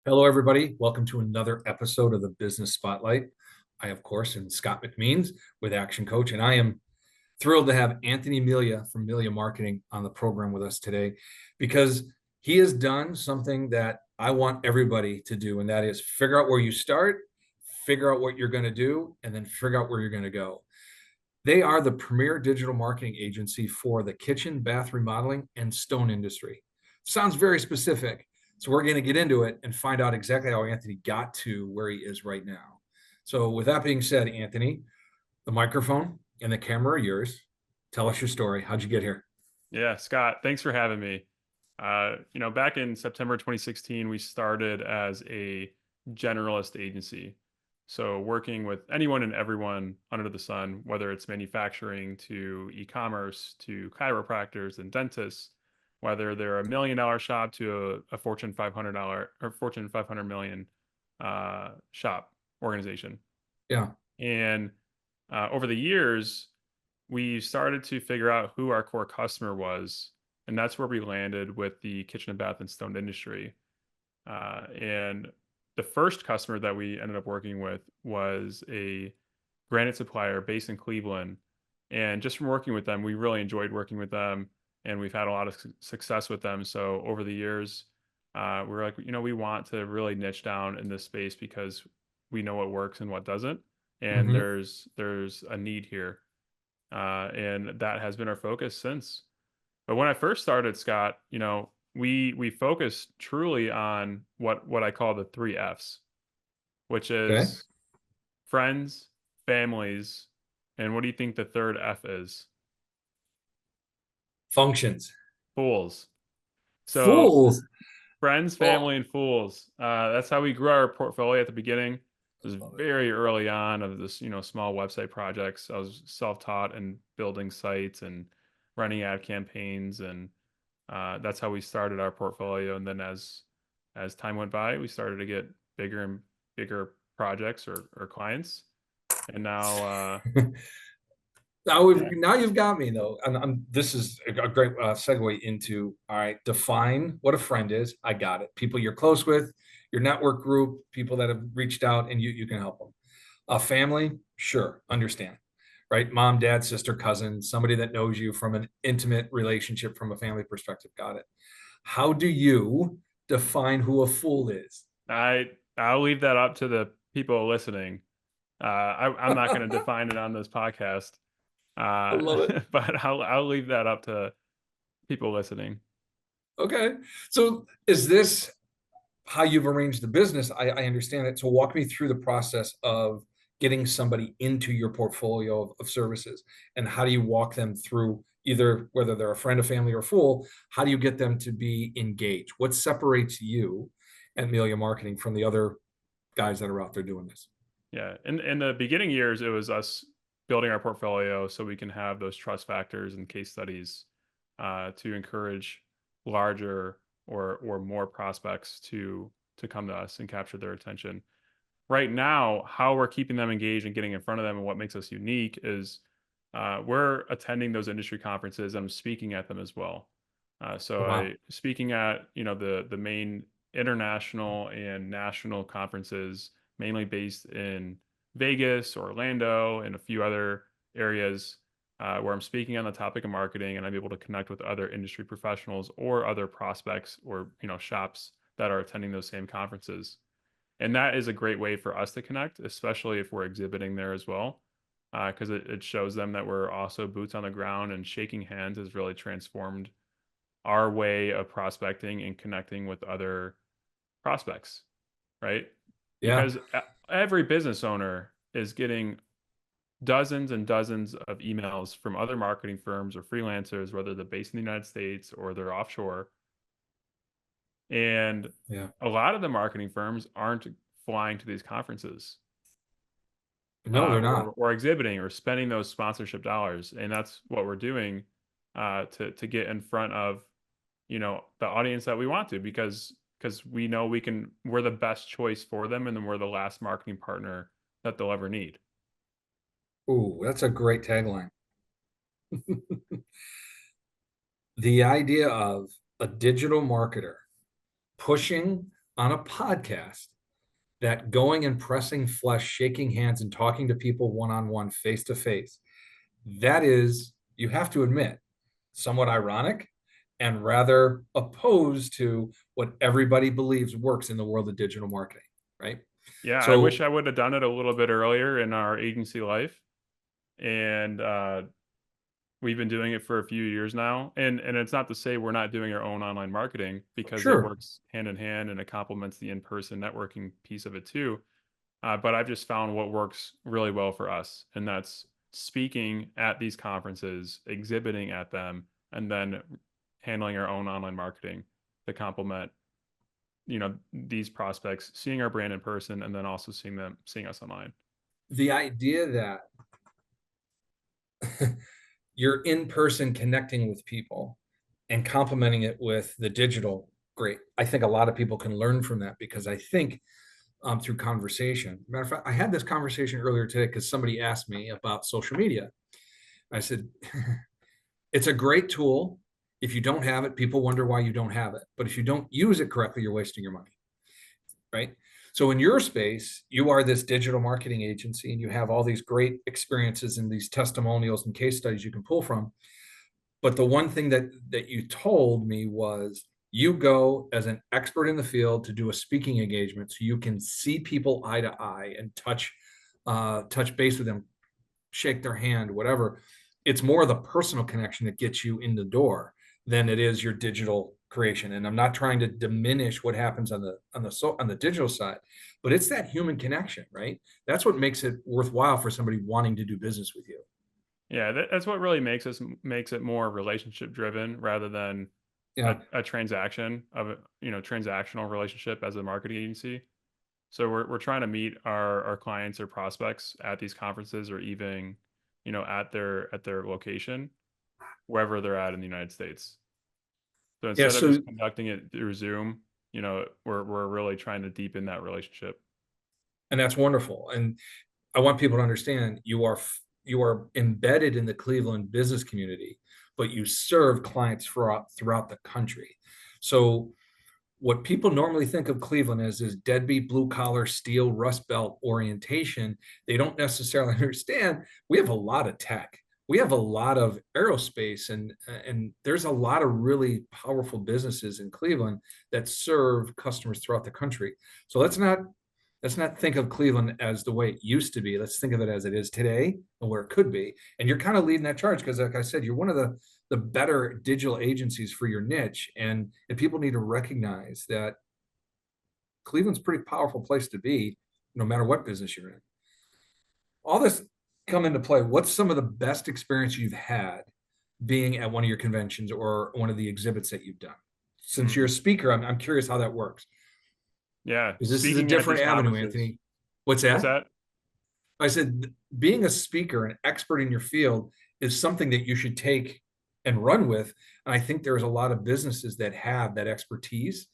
Hello, everybody. Welcome to another episode of the Business Spotlight. I, of course, am Scott McMeans with Action Coach, and I am thrilled to have Anthony Millia from Millia Marketing on the program with us today because he has done something that I want everybody to do, and that is figure out where you start, figure out what you're going to do, and then figure out where you're going to go. They are the premier digital marketing agency for the kitchen, bath remodeling, and stone industry. Sounds very specific. So we're going to get into it and find out exactly how Anthony got to where he is right now. So with that being said, Anthony, the microphone and the camera are yours. Tell us your story. How'd you get here? Yeah, Scott, thanks for having me. Back in September 2016, we started as a generalist agency. So working with anyone and everyone under the sun, whether it's manufacturing to e-commerce to chiropractors and dentists, whether they're $1 million shop to a Fortune 500 or Fortune 500 million shop organization. Yeah. And over the years, we started to figure out who our core customer was, and that's where we landed with the kitchen and bath and stone industry. And the first customer that we ended up working with was a granite supplier based in Cleveland. And just from working with them, we really enjoyed working with them, and we've had a lot of success with them. So over the years, we were like, we want to really niche down in this space because we know what works and what doesn't, and Mm-hmm. there's a need here, and that has been our focus since. But when I first started, Scott, we focused truly on what I call the three F's, which Okay. is friends, families, and what do you think the third F is? Functions. Fools. So Fools. friends, Oh, family, and fools. That's how we grew our portfolio at the beginning. It was love it. very early on of this, small website projects. I was self-taught and building sites and running ad campaigns, and that's how we started our portfolio. And then as time went by, we started to get bigger and bigger projects or clients. And now, yeah, Now you've got me though, and this is a great segue into all right. Define what a friend is. I got it. People you're close with, your network group, people that have reached out, and you can help them. A family, sure, understand, right? Mom, dad, sister, cousin, somebody that knows you from an intimate relationship from a family perspective. Got it. How do you define who a fool is? I'll leave that up to the people listening. I'm not going to I define it on this podcast, love it. but I'll leave that up to people listening. Okay, so is this how you've arranged the business? I understand it. So walk me through the process of getting somebody into your portfolio of services, and how do you walk them through either whether they're a friend, a family, or a fool? How do you get them to be engaged? What separates you at Millia Marketing from the other guys that are out there doing this? Yeah, in the beginning years, it was us building our portfolio so we can have those trust factors and case studies to encourage larger or more prospects to come to us and capture their attention. Right now, how we're keeping them engaged and getting in front of them and what makes us unique is we're attending those industry conferences. I'm speaking at them as well. So Oh, I wow. speaking at the main international and national conferences, mainly based in Vegas, Orlando, and a few other areas where I'm speaking on the topic of marketing, and I'm able to connect with other industry professionals or other prospects or shops that are attending those same conferences. And that is a great way for us to connect, especially if we're exhibiting there as well, because it shows them that we're also boots on the ground, and shaking hands has really transformed our way of prospecting and connecting with other prospects, right? Yeah. Because every business owner is getting dozens and dozens of emails from other marketing firms or freelancers, whether they're based in the United States or they're offshore. And Yeah. a lot of the marketing firms aren't flying to these conferences No, they're not. or exhibiting or spending those sponsorship dollars. And that's what we're doing to get in front of the audience that we want to, because we know we're the best choice for them, and then we're the last marketing partner that they'll ever need. Ooh, that's a great tagline. The idea of a digital marketer pushing on a podcast that going and pressing flesh, shaking hands, and talking to people one on one, face to face, that is, you have to admit, somewhat ironic and rather opposed to what everybody believes works in the world of digital marketing, right? Yeah, I wish So, I would have done it a little bit earlier in our agency life, and we've been doing it for a few years now. And it's not to say we're not doing our own online marketing, because it sure. works hand in hand and it complements the in-person networking piece of it too. But I've just found what works really well for us, and that's speaking at these conferences, exhibiting at them, and then handling our own online marketing to complement, these prospects, seeing our brand in person, and then also seeing us online. The idea that you're in person connecting with people and complementing it with the digital, great. I think a lot of people can learn from that because I think through conversation. Matter of fact, I had this conversation earlier today because somebody asked me about social media. I said, it's a great tool. If you don't have it, people wonder why you don't have it. But if you don't use it correctly, you're wasting your money, right? So in your space, you are this digital marketing agency and you have all these great experiences and these testimonials and case studies you can pull from. But the one thing that you told me was you go as an expert in the field to do a speaking engagement so you can see people eye to eye and touch base with them, shake their hand, whatever. It's more the personal connection that gets you in the door than it is your digital creation. And I'm not trying to diminish what happens on the digital side, but it's that human connection, right? That's what makes it worthwhile for somebody wanting to do business with you. Yeah, that's what really makes it more relationship driven rather than Yeah. a transaction of transactional relationship as a marketing agency. So we're trying to meet our clients or prospects at these conferences, or even at their location, wherever they're at in the United States. So Yeah. instead of So just conducting it through Zoom, we're really trying to deepen that relationship. and that's wonderful. And I want people to understand you are embedded in the Cleveland business community, but you serve clients throughout the country. So what people normally think of Cleveland as is deadbeat blue collar steel rust belt orientation. They don't necessarily understand we have a lot of tech. We have a lot of aerospace and there's a lot of really powerful businesses in Cleveland that serve customers throughout the country. So let's not think of Cleveland as the way it used to be. Let's think of it as it is today and where it could be. And you're kind of leading that charge because, like I said, you're one of the better digital agencies for your niche, and people need to recognize that Cleveland's a pretty powerful place to be, no matter what business you're in. All this come into play. What's some of the best experience you've had being at one of your conventions or one of the exhibits that you've done? Since you're a Mm. speaker, I'm curious how that works. Yeah, Because this is a speaking at different these avenue, conferences. Anthony. What's What's that? that? I said, being a speaker, an expert in your field, is something that you should take and run with. And I think there's a lot of businesses that have that expertise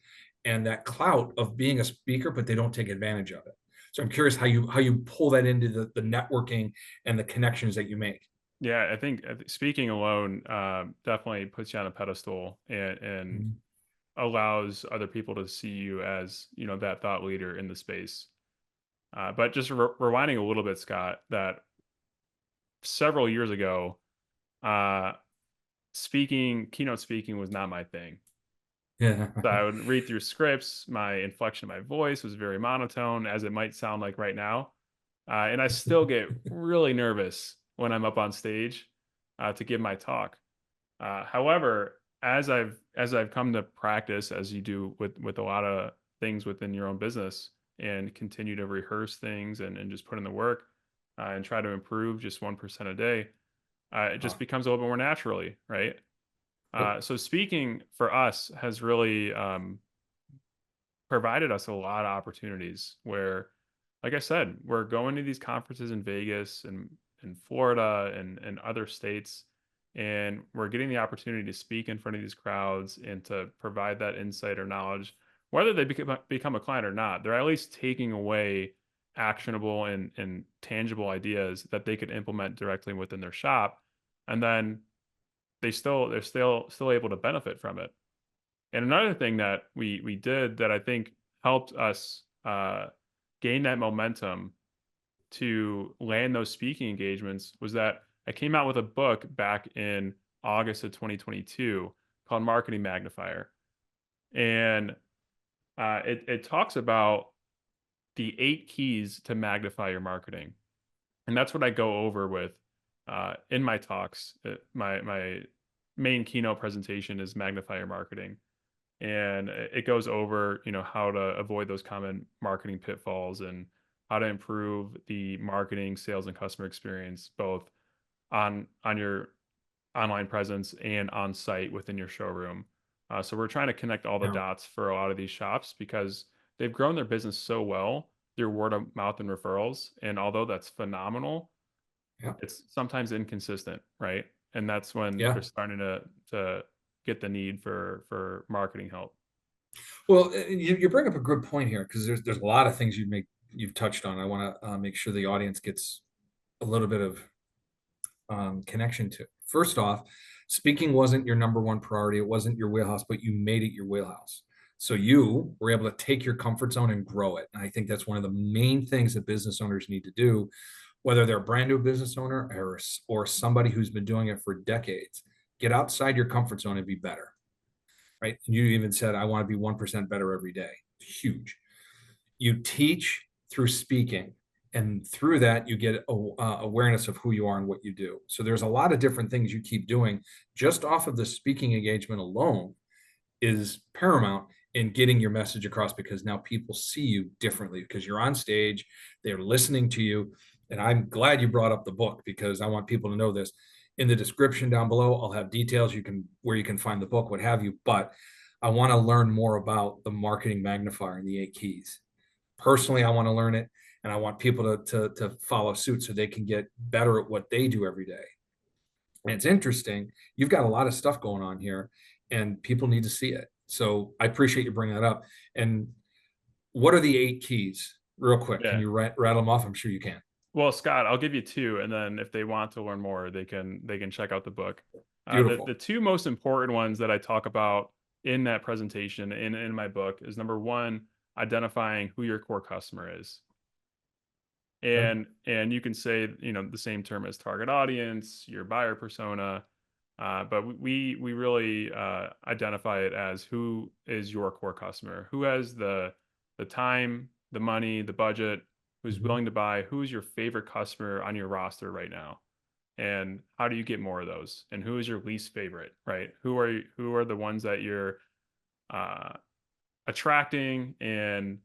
and that clout of being a speaker, but they don't take advantage of it. So I'm curious how you pull that into the networking and the connections that you make. Yeah, I think speaking alone definitely puts you on a pedestal, and Mhm. allows other people to see you as that thought leader in the space. But just rewinding a little bit, Scott, that several years ago, uh, keynote speaking was not my thing. Yeah. So I would read through scripts. My inflection of my voice was very monotone, as it might sound like right now. And I still get really nervous when I'm up on stage to give my talk. However, as I've come to practice, as you do with a lot of things within your own business, and continue to rehearse things, and just put in the work, and try to improve just 1% a day, it just Ah, becomes a little bit more naturally, right? yep. So speaking for us has really provided us a lot of opportunities where, like I said, we're going to these conferences in Vegas and in Florida and other states, and we're getting the opportunity to speak in front of these crowds and to provide that insight or knowledge, whether they become a client or not. They're at least taking away actionable and tangible ideas that they could implement directly within their shop, and then they're still able to benefit from it. And another thing that we did that I think helped us gain that momentum to land those speaking engagements was that I came out with a book back in August of 2022 called Marketing Magnifier. And it talks about the 8 keys to magnify your marketing. And that's what I go over with in my talks. My main keynote presentation is Magnify Your Marketing. And it goes over, how to avoid those common marketing pitfalls and how to improve the marketing, sales, and customer experience, both on your online presence and on site within your showroom. So we're trying to connect all the Yeah. dots for a lot of these shops because they've grown their business so well through word of mouth and referrals. And although that's phenomenal, Yeah. it's sometimes inconsistent, right? And that's when Yeah. they're starting to get the need for marketing help. Well, you bring up a good point here because there's a lot of things you've touched on. I want to make sure the audience gets a little bit of connection to. First off, speaking wasn't your number one priority. It wasn't your wheelhouse, but you made it your wheelhouse. So you were able to take your comfort zone and grow it. And I think that's one of the main things that business owners need to do, whether they're a brand new business owner or somebody who's been doing it for decades. Get outside your comfort zone and be better. Right. And you even said, I want to be 1% better every day. Huge. You teach through speaking, and through that you get awareness of who you are and what you do. So there's a lot of different things you keep doing just off of the speaking engagement alone is paramount in getting your message across, because now people see you differently because you're on stage, they're listening to you. And I'm glad you brought up the book because I want people to know this. In the description down below, I'll have details where you can find the book, what have you. But I want to learn more about the marketing magnifier and the 8 keys. Personally, I want to learn it, and I want people to follow suit so they can get better at what they do every day. And it's interesting. You've got a lot of stuff going on here, and people need to see it. So I appreciate you bringing that up. And what are the 8 keys, real quick? Can Yeah. you rattle them off? I'm sure you can. Well, Scott, I'll give you two, and then if they want to learn more, they can check out the book. The Beautiful. two most important ones that I talk about in that presentation in my book is number one, identifying who your core customer is. Okay. And you can say, the same term as target audience, your buyer persona, but we really identify it as who is your core customer, who has the time, the money, the budget, who's Mhm. willing to buy, who's your favorite customer on your roster right now, and how do you get more of those, and who is your least favorite, right? Who are the ones that you're uh, attracting and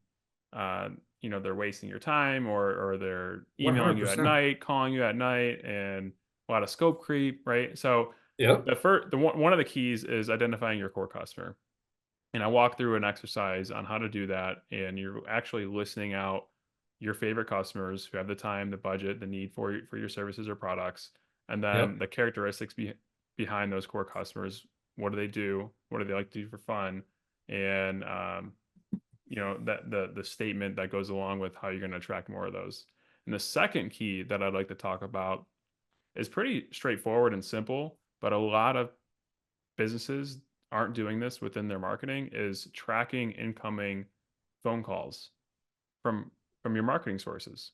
uh, they're wasting your time, or they're emailing you at 100%. night, calling you at night, and a lot of scope creep, right? So Yep. one of the keys is identifying your core customer. And I walk through an exercise on how to do that. And you're actually listening out your favorite customers who have the time, the budget, the need for your services or products, and then Yep. the characteristics behind those core customers. What do they do? What do they like to do for fun? And that the statement that goes along with how you're going to attract more of those. And the second key that I'd like to talk about is pretty straightforward and simple, but a lot of businesses aren't doing this within their marketing, is tracking incoming phone calls from your marketing sources.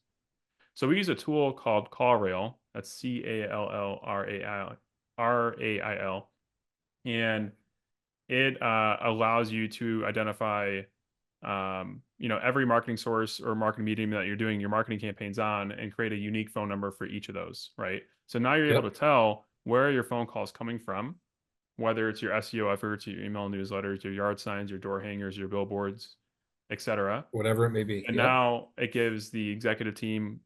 So we use a tool called CallRail. That's CALLRAIL, and it allows you to identify every marketing source or marketing medium that you're doing your marketing campaigns on and create a unique phone number for each of those, right? So now you're able to Yep. tell where are your phone calls coming from, whether it's your SEO efforts, your email newsletters, your yard signs, your door hangers, your billboards, etc. Whatever it may be. And Yep. now it gives the executive team,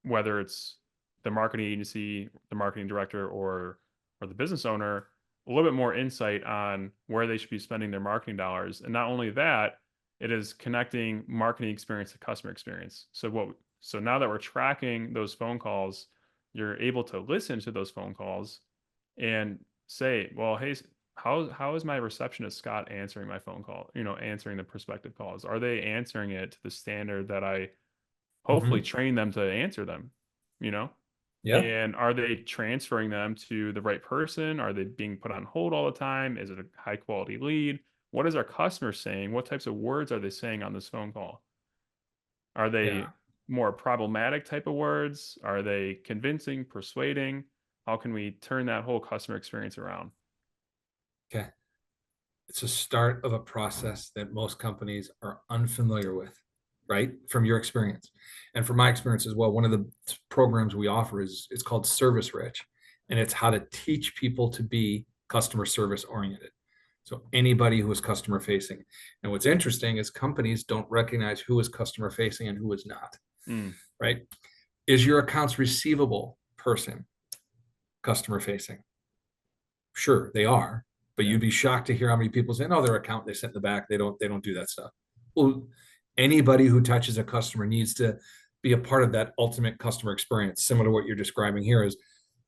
whether it's the marketing agency, the marketing director, or the business owner, a little bit more insight on where they should be spending their marketing dollars. And not only that, it is connecting marketing experience to customer experience. So now that we're tracking those phone calls, you're able to listen to those phone calls and say, well, hey, how is my receptionist Scott answering my phone call? Answering the prospective calls. Are they answering it to the standard that I hopefully Hmm. train them to answer them? You know, Yeah. and are they transferring them to the right person? Are they being put on hold all the time? Is it a high quality lead? what is our customer saying? What types of words are they saying on this phone call? Are Yeah. they more problematic type of words? Are they convincing, persuading? How can we turn that whole customer experience around? Okay. It's a start of a process that most companies are unfamiliar with, right? From your experience. And from my experience as well, one of the programs we offer is it's called Service Rich, and it's how to teach people to be customer service oriented. So anybody who is customer facing. And what's interesting is companies don't recognize who is customer facing and who is not, Mm, right? Is your accounts receivable person customer facing? Sure, they are, but yeah, you'd be shocked to hear how many people say, "No, their account they sit in the back. They don't do that stuff." Well, anybody who touches a customer needs to be a part of that ultimate customer experience. Similar to what you're describing here is,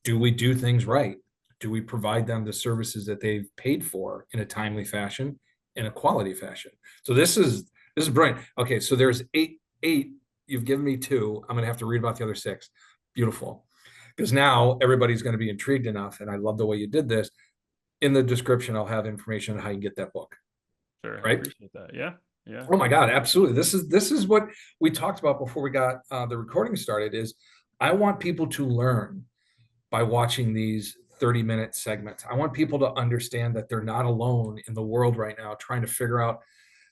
do we do things right? Do we provide them the services that they've paid for in a timely fashion, in a quality fashion? So this is brilliant. Okay, so there's eight. You've given me two. I'm gonna have to read about the other six. Beautiful. Because now everybody's going to be intrigued enough, and I love the way you did this. In the description, I'll have information on how you get that book, sure. I right? appreciate that. Yeah, yeah, Oh my God, absolutely. This is what we talked about before we got the recording started. Is I want people to learn by watching these 30-minute segments. I want people to understand that they're not alone in the world right now trying to figure out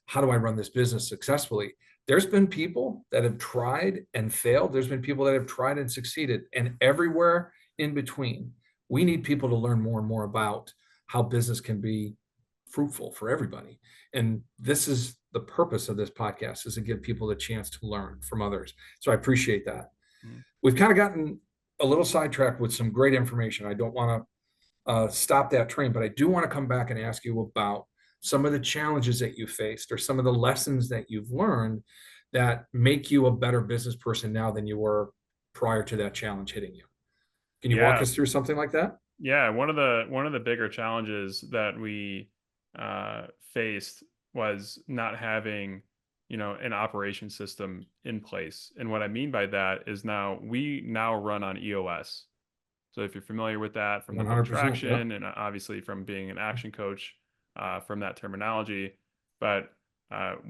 how do I run this business successfully. There's been people that have tried and failed. There's been people that have tried and succeeded, and everywhere in between. We need people to learn more and more about how business can be fruitful for everybody. And this is the purpose of this podcast, is to give people the chance to learn from others. So I appreciate that. mm, We've kind of gotten a little sidetracked with some great information. I don't want to stop that train, but I do want to come back and ask you about some of the challenges that you faced or some of the lessons that you've learned that make you a better business person now than you were prior to that challenge hitting you. Can you walk yeah, us through something like that? yeah. One of the bigger challenges that we faced was not having, an operation system in place. And what I mean by that is we now run on EOS. So if you're familiar with that from the book 100%. Yep. Traction, and obviously from being an action coach, from that terminology, but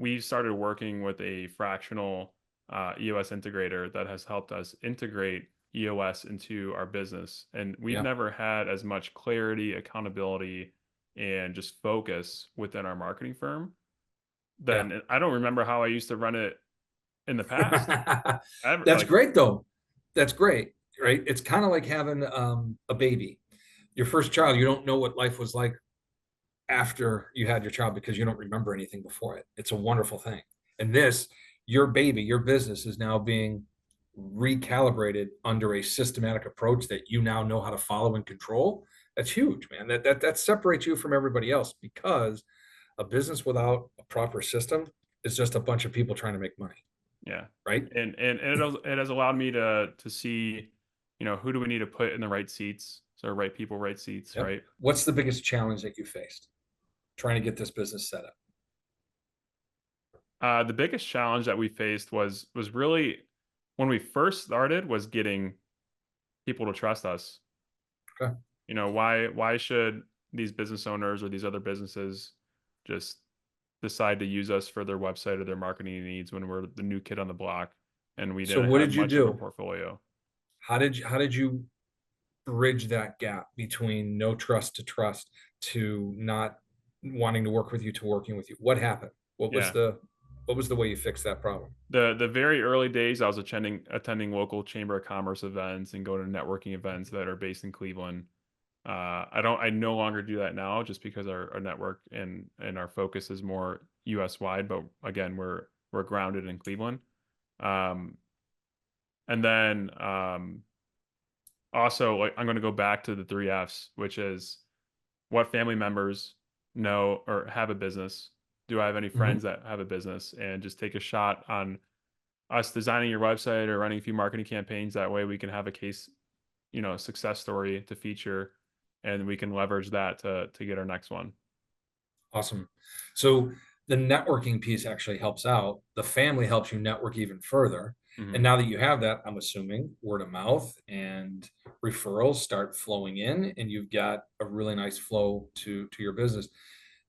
we started working with a fractional EOS integrator that has helped us integrate EOS into our business. And we've Yeah. never had as much clarity, accountability, and just focus within our marketing firm. Yeah. Then I don't remember how I used to run it in the past. Ever, That's like, great though. That's great. Right. It's kind of like having a baby. Your first child, you don't know what life was like after you had your child because you don't remember anything before it. It's a wonderful thing. And this, your baby, your business is now being recalibrated under a systematic approach that you now know how to follow and control. That's huge, man. That separates you from everybody else, because a business without a proper system is just a bunch of people trying to make money, yeah, right? it has allowed me to see, who do we need to put in the right seats, so right people, right seats, Yep. right. What's the biggest challenge that you faced trying to get this business set up? The biggest challenge that we faced was really when we first started was getting people to trust us. Okay. Why should these business owners or these other businesses just decide to use us for their website or their marketing needs when we're the new kid on the block and we So didn't what have did you much of a do? portfolio? How did you bridge that gap between no trust to trust to not wanting to work with you to working with you? What happened? What was Yeah. the way you fixed that problem? The very early days, I was attending local chamber of commerce events and going to networking events that are based in Cleveland. I no longer do that now just because our network and our focus is more US wide, but again, we're grounded in Cleveland. Um, and then also, like, I'm going to go back to the three F's, which is what family members know or have a business. Do I have any friends Hmm. that have a business? And just take a shot on us designing your website or running a few marketing campaigns. That way we can have a case, success story to feature, and we can leverage that to get our next one. Awesome. So the networking piece actually helps out. The family helps you network even further. And Hmm. now that you have that, I'm assuming word of mouth and referrals start flowing in, and you've got a really nice flow to your business.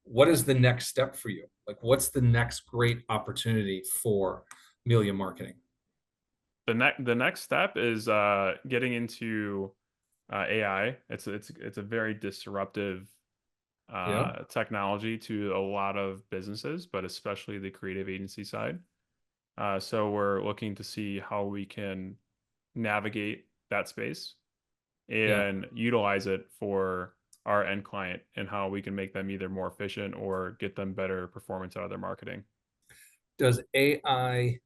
what is the next step for you? Like, what's the next great opportunity for Millia Marketing? The next step is getting into AI. It's a very disruptive Yeah, technology to a lot of businesses, but especially the creative agency side. So we're looking to see how we can navigate that space yeah. and utilize it for our end client and how we can make them either more efficient or get them better performance out of their marketing. Does AI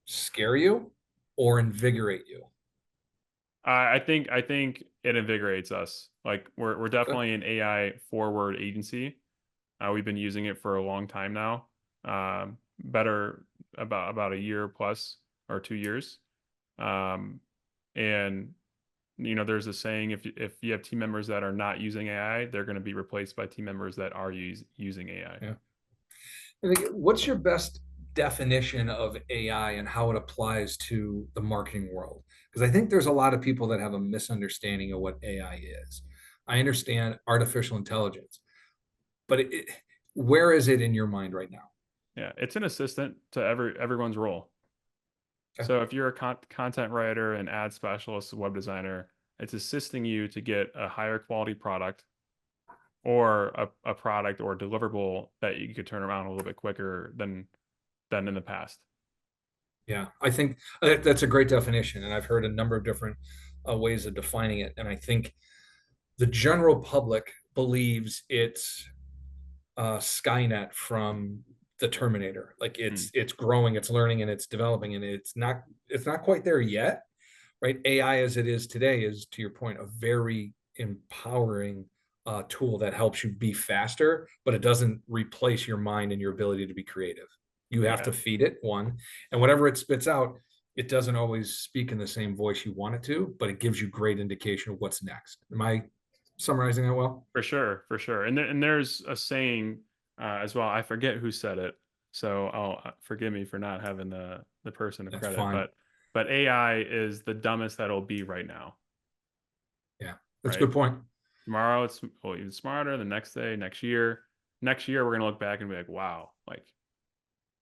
scare you or invigorate you? I think it invigorates us. Like we're Okay. definitely an AI forward agency. We've been using it for a long time now. Better about a year plus or 2 years. Um, and there's a saying if you have team members that are not using AI, they're going to be replaced by team members that are using AI. Yeah. I think, what's your best definition of AI and how it applies to the marketing world? Because I think there's a lot of people that have a misunderstanding of what AI is. I understand artificial intelligence, but where is it in your mind right now? Yeah, it's an assistant to everyone's role. Okay. So if you're a content writer, an ad specialist, a web designer, it's assisting you to get a higher quality product or a product or deliverable that you could turn around a little bit quicker than in the past. Yeah, I think that's a great definition, and I've heard a number of different ways of defining it. And I think the general public believes it's Skynet from the Terminator. Like Mm, it's growing, it's learning, and it's developing, and it's not quite there yet, right? AI as it is today is, to your point, a very empowering tool that helps you be faster, but it doesn't replace your mind and your ability to be creative. You have yeah, to feed it one, and whatever it spits out, it doesn't always speak in the same voice you want it to, but it gives you great indication of what's next. Am I summarizing that well? for sure, for sure. And there's a saying as well. I forget who said it, so I'll forgive me for not having the person of That's credit. fine. But AI is the dumbest that'll be right now, Yeah, that's a right? good point. Tomorrow it's even smarter. The next day, next year we're gonna look back and be like, wow, like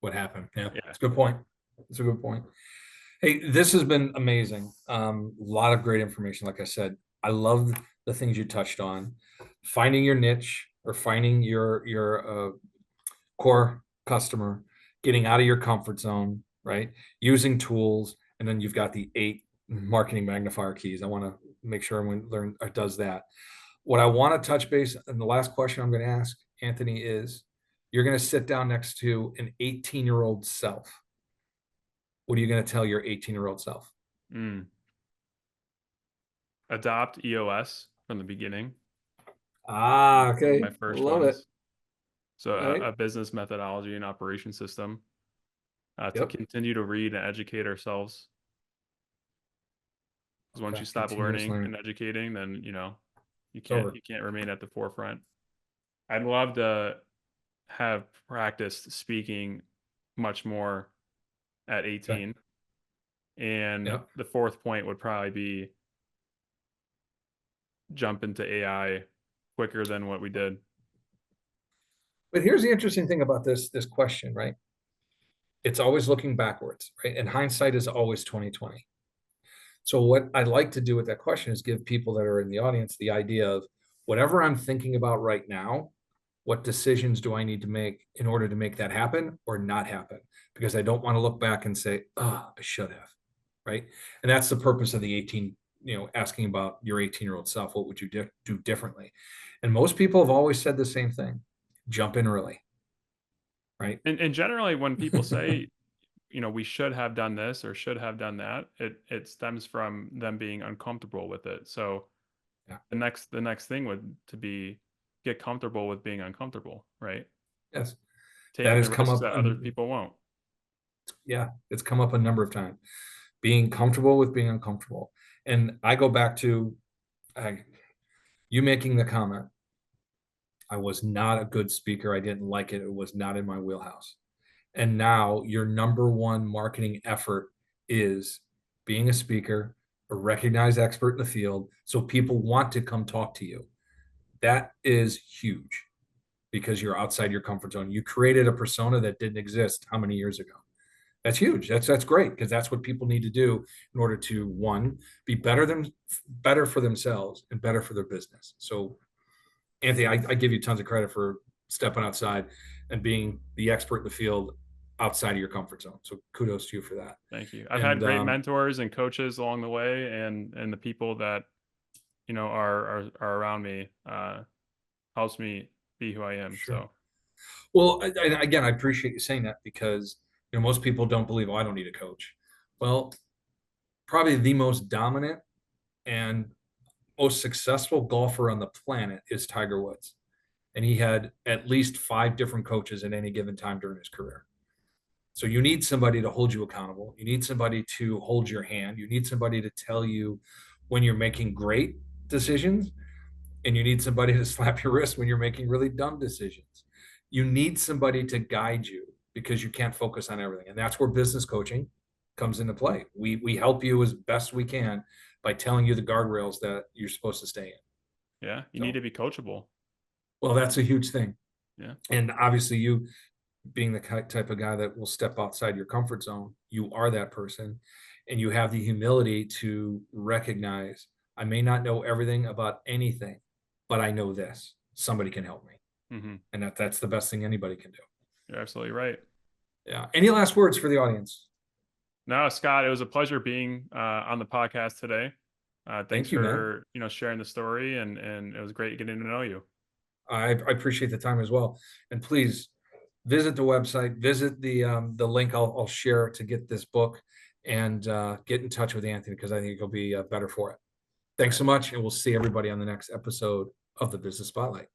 What happened? Yeah, yeah, it's a good point. It's a good point. Hey, this has been amazing. A lot of great information. Like I said, I love the things you touched on. Finding your niche or finding your core customer, getting out of your comfort zone, right? Using tools, and then you've got the 8 marketing magnifier keys. I want to make sure everyone learn or does that. What I want to touch base, and the last question I'm going to ask Anthony is, you're going to sit down next to an 18-year-old self. What are you going to tell your 18-year-old self? mm. Adopt EOS from the beginning. Ah, One of okay. my I first love it. ones. So Right. a business methodology and operation system to Yep. continue to read and educate ourselves. Because once Okay. you stop Continuous learning learning. and educating, then you It's can't over. you can't remain at the forefront. I'd love to have practiced speaking much more at Okay. 18. And Yep. the fourth point would probably be jump into AI quicker than what we did. But here's the interesting thing about this question, right? It's always looking backwards, right? And hindsight is always 2020. So what I'd like to do with that question is give people that are in the audience the idea of whatever I'm thinking about right now, what decisions do I need to make in order to make that happen or not happen? Because I don't want to look back and say, oh, I should have, right? And that's the purpose of the 18, asking about your 18-year-old self. What would you do differently? And most people have always said the same thing: jump in early, right? And generally, when people say, we should have done this or should have done that, it stems from them being uncomfortable with it. So Yeah. the next thing would to be get comfortable with being uncomfortable, right? Yes. That Taking has the come risks up. that other people won't. Yeah, it's come up a number of times. Being comfortable with being uncomfortable. And I go back to uh, you making the comment. I was not a good speaker. I didn't like it. It was not in my wheelhouse. And now your number one marketing effort is being a speaker, a recognized expert in the field, so people want to come talk to you. That is huge because you're outside your comfort zone. You created a persona that didn't exist how many years ago? That's huge. That's great, because that's what people need to do in order to, one, be better for themselves and better for their business. So, Anthony, I give you tons of credit for stepping outside and being the expert in the field outside of your comfort zone. So kudos to you for that. Thank you. I've had And great mentors and coaches along the way, and the people that are around me helps me be who I am. sure. So Well, again, I appreciate you saying that, because most people don't believe, oh, I don't need a coach. Well, probably the most dominant and most successful golfer on the planet is Tiger Woods. And he had at least 5 different coaches at any given time during his career. So you need somebody to hold you accountable. You need somebody to hold your hand. You need somebody to tell you when you're making great decisions, and you need somebody to slap your wrist when you're making really dumb decisions. You need somebody to guide you, because you can't focus on everything. And that's where business coaching comes into play. We help you as best we can by telling you the guardrails that you're supposed to stay in. yeah, you need So, to be coachable. well, that's a huge thing. Yeah. And obviously, you being the type of guy that will step outside your comfort zone, you are that person. And you have the humility to recognize, I may not know everything about anything, but I know this. Somebody can help me. Hmm. And that's the best thing anybody can do. You're absolutely right. Yeah. Any last words for the audience? No, Scott, it was a pleasure being on the podcast today. Thanks Thank you, man. for sharing the story, and it was great getting to know you. I appreciate the time as well. And please visit the website, visit the link I'll share to get this book, and get in touch with Anthony, because I think you'll be better for it. All Thanks right. so much, and we'll see everybody on the next episode of the Business Spotlight.